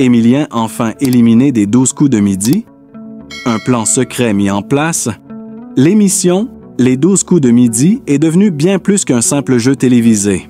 Émilien enfin éliminé des 12 coups de midi? Un plan secret mis en place? L'émission Les 12 coups de midi est devenue bien plus qu'un simple jeu télévisé.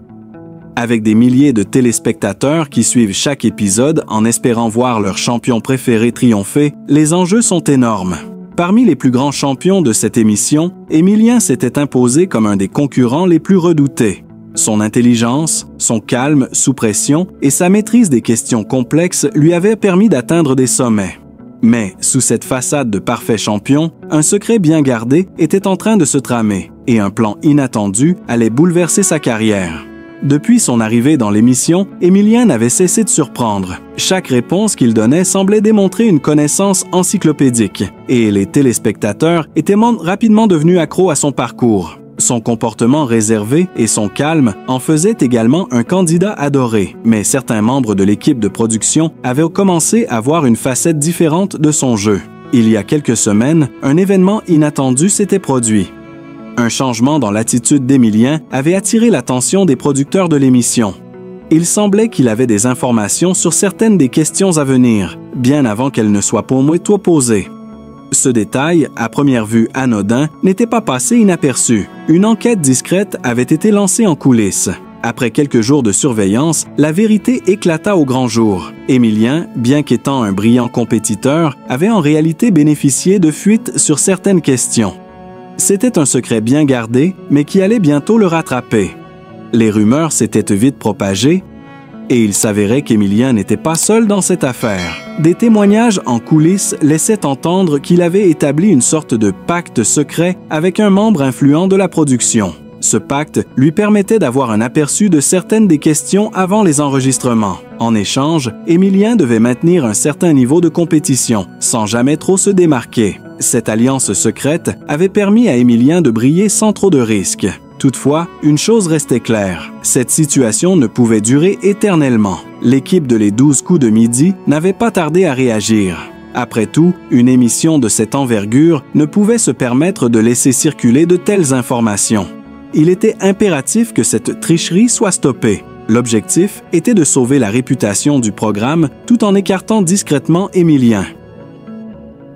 Avec des milliers de téléspectateurs qui suivent chaque épisode en espérant voir leur champion préféré triompher, les enjeux sont énormes. Parmi les plus grands champions de cette émission, Émilien s'était imposé comme un des concurrents les plus redoutés. Son intelligence, son calme sous pression et sa maîtrise des questions complexes lui avaient permis d'atteindre des sommets. Mais, sous cette façade de parfait champion, un secret bien gardé était en train de se tramer et un plan inattendu allait bouleverser sa carrière. Depuis son arrivée dans l'émission, Émilien n'avait cessé de surprendre. Chaque réponse qu'il donnait semblait démontrer une connaissance encyclopédique et les téléspectateurs étaient rapidement devenus accros à son parcours. Son comportement réservé et son calme en faisaient également un candidat adoré, mais certains membres de l'équipe de production avaient commencé à voir une facette différente de son jeu. Il y a quelques semaines, un événement inattendu s'était produit. Un changement dans l'attitude d'Émilien avait attiré l'attention des producteurs de l'émission. Il semblait qu'il avait des informations sur certaines des questions à venir, bien avant qu'elles ne soient posées. Ce détail, à première vue anodin, n'était pas passé inaperçu. Une enquête discrète avait été lancée en coulisses. Après quelques jours de surveillance, la vérité éclata au grand jour. Émilien, bien qu'étant un brillant compétiteur, avait en réalité bénéficié de fuites sur certaines questions. C'était un secret bien gardé, mais qui allait bientôt le rattraper. Les rumeurs s'étaient vite propagées, et il s'avérait qu'Émilien n'était pas seul dans cette affaire. Des témoignages en coulisses laissaient entendre qu'il avait établi une sorte de pacte secret avec un membre influent de la production. Ce pacte lui permettait d'avoir un aperçu de certaines des questions avant les enregistrements. En échange, Émilien devait maintenir un certain niveau de compétition, sans jamais trop se démarquer. Cette alliance secrète avait permis à Émilien de briller sans trop de risques. Toutefois, une chose restait claire, cette situation ne pouvait durer éternellement. L'équipe de Les 12 coups de midi n'avait pas tardé à réagir. Après tout, une émission de cette envergure ne pouvait se permettre de laisser circuler de telles informations. Il était impératif que cette tricherie soit stoppée. L'objectif était de sauver la réputation du programme tout en écartant discrètement Émilien.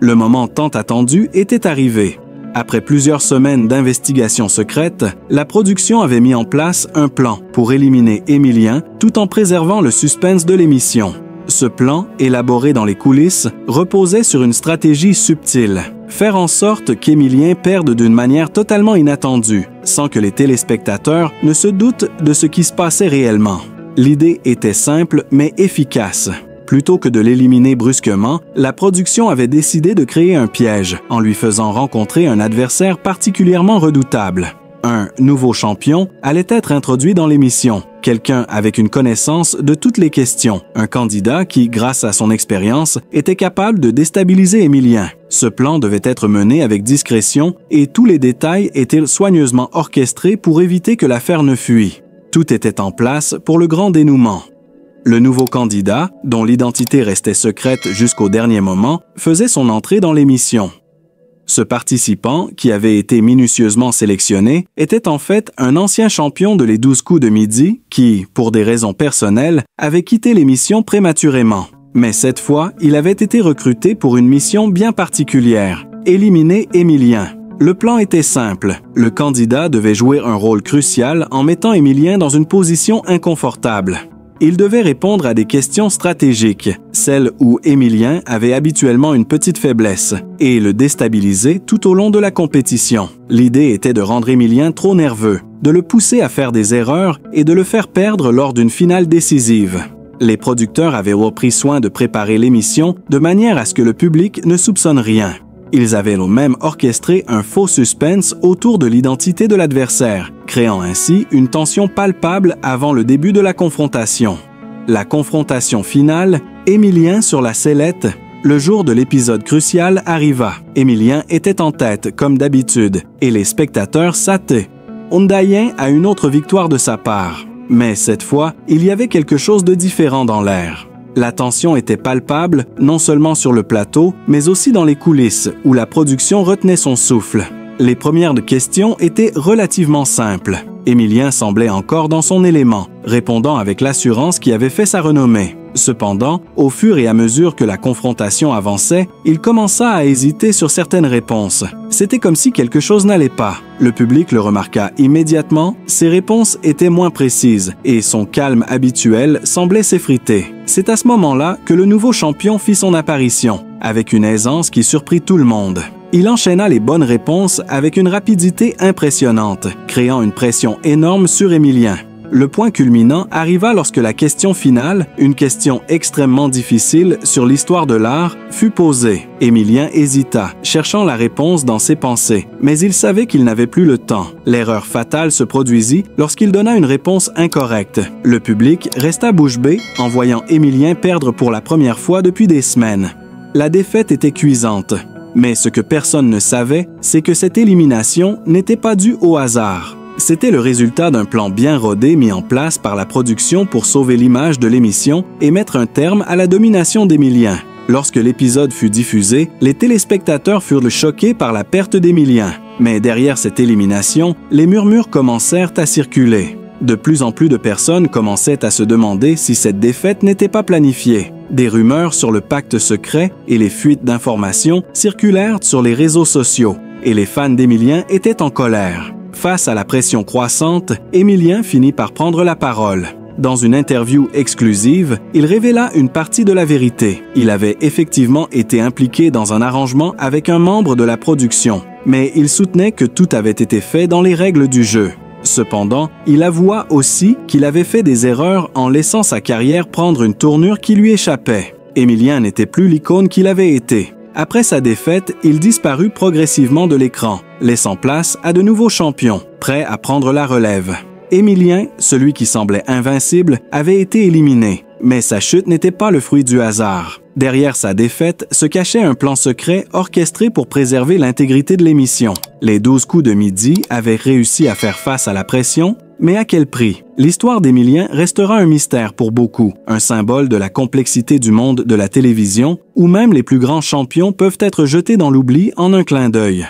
Le moment tant attendu était arrivé. Après plusieurs semaines d'investigations secrètes, la production avait mis en place un plan pour éliminer Émilien tout en préservant le suspense de l'émission. Ce plan, élaboré dans les coulisses, reposait sur une stratégie subtile. Faire en sorte qu'Émilien perde d'une manière totalement inattendue, sans que les téléspectateurs ne se doutent de ce qui se passait réellement. L'idée était simple mais efficace. Plutôt que de l'éliminer brusquement, la production avait décidé de créer un piège en lui faisant rencontrer un adversaire particulièrement redoutable. Un nouveau champion allait être introduit dans l'émission, quelqu'un avec une connaissance de toutes les questions, un candidat qui, grâce à son expérience, était capable de déstabiliser Émilien. Ce plan devait être mené avec discrétion et tous les détails étaient soigneusement orchestrés pour éviter que l'affaire ne fuit. Tout était en place pour le grand dénouement. Le nouveau candidat, dont l'identité restait secrète jusqu'au dernier moment, faisait son entrée dans l'émission. Ce participant, qui avait été minutieusement sélectionné, était en fait un ancien champion de Les 12 coups de midi qui, pour des raisons personnelles, avait quitté l'émission prématurément. Mais cette fois, il avait été recruté pour une mission bien particulière, éliminer Émilien. Le plan était simple. Le candidat devait jouer un rôle crucial en mettant Émilien dans une position inconfortable. Il devait répondre à des questions stratégiques, celles où Émilien avait habituellement une petite faiblesse, et le déstabiliser tout au long de la compétition. L'idée était de rendre Émilien trop nerveux, de le pousser à faire des erreurs et de le faire perdre lors d'une finale décisive. Les producteurs avaient repris soin de préparer l'émission de manière à ce que le public ne soupçonne rien. Ils avaient même orchestré un faux suspense autour de l'identité de l'adversaire, créant ainsi une tension palpable avant le début de la confrontation. La confrontation finale, Émilien sur la sellette, le jour de l'épisode crucial arriva. Émilien était en tête, comme d'habitude, et les spectateurs s'hâtaient. Ondayen a une autre victoire de sa part. Mais cette fois, il y avait quelque chose de différent dans l'air. La tension était palpable, non seulement sur le plateau, mais aussi dans les coulisses, où la production retenait son souffle. Les premières questions étaient relativement simples. Émilien semblait encore dans son élément, répondant avec l'assurance qui avait fait sa renommée. Cependant, au fur et à mesure que la confrontation avançait, il commença à hésiter sur certaines réponses. C'était comme si quelque chose n'allait pas. Le public le remarqua immédiatement, ses réponses étaient moins précises et son calme habituel semblait s'effriter. C'est à ce moment-là que le nouveau champion fit son apparition, avec une aisance qui surprit tout le monde. Il enchaîna les bonnes réponses avec une rapidité impressionnante, créant une pression énorme sur Émilien. Le point culminant arriva lorsque la question finale, une question extrêmement difficile sur l'histoire de l'art, fut posée. Émilien hésita, cherchant la réponse dans ses pensées, mais il savait qu'il n'avait plus le temps. L'erreur fatale se produisit lorsqu'il donna une réponse incorrecte. Le public resta bouche bée en voyant Émilien perdre pour la première fois depuis des semaines. La défaite était cuisante. Mais ce que personne ne savait, c'est que cette élimination n'était pas due au hasard. C'était le résultat d'un plan bien rodé mis en place par la production pour sauver l'image de l'émission et mettre un terme à la domination d'Émilien. Lorsque l'épisode fut diffusé, les téléspectateurs furent choqués par la perte d'Émilien. Mais derrière cette élimination, les murmures commencèrent à circuler. De plus en plus de personnes commençaient à se demander si cette défaite n'était pas planifiée. Des rumeurs sur le pacte secret et les fuites d'informations circulèrent sur les réseaux sociaux, et les fans d'Émilien étaient en colère. Face à la pression croissante, Émilien finit par prendre la parole. Dans une interview exclusive, il révéla une partie de la vérité. Il avait effectivement été impliqué dans un arrangement avec un membre de la production, mais il soutenait que tout avait été fait dans les règles du jeu. Cependant, il avoua aussi qu'il avait fait des erreurs en laissant sa carrière prendre une tournure qui lui échappait. Émilien n'était plus l'icône qu'il avait été. Après sa défaite, il disparut progressivement de l'écran, laissant place à de nouveaux champions, prêts à prendre la relève. Émilien, celui qui semblait invincible, avait été éliminé, mais sa chute n'était pas le fruit du hasard. Derrière sa défaite se cachait un plan secret orchestré pour préserver l'intégrité de l'émission. Les 12 coups de midi avaient réussi à faire face à la pression, mais à quel prix? L'histoire d'Émilien restera un mystère pour beaucoup, un symbole de la complexité du monde de la télévision, où même les plus grands champions peuvent être jetés dans l'oubli en un clin d'œil.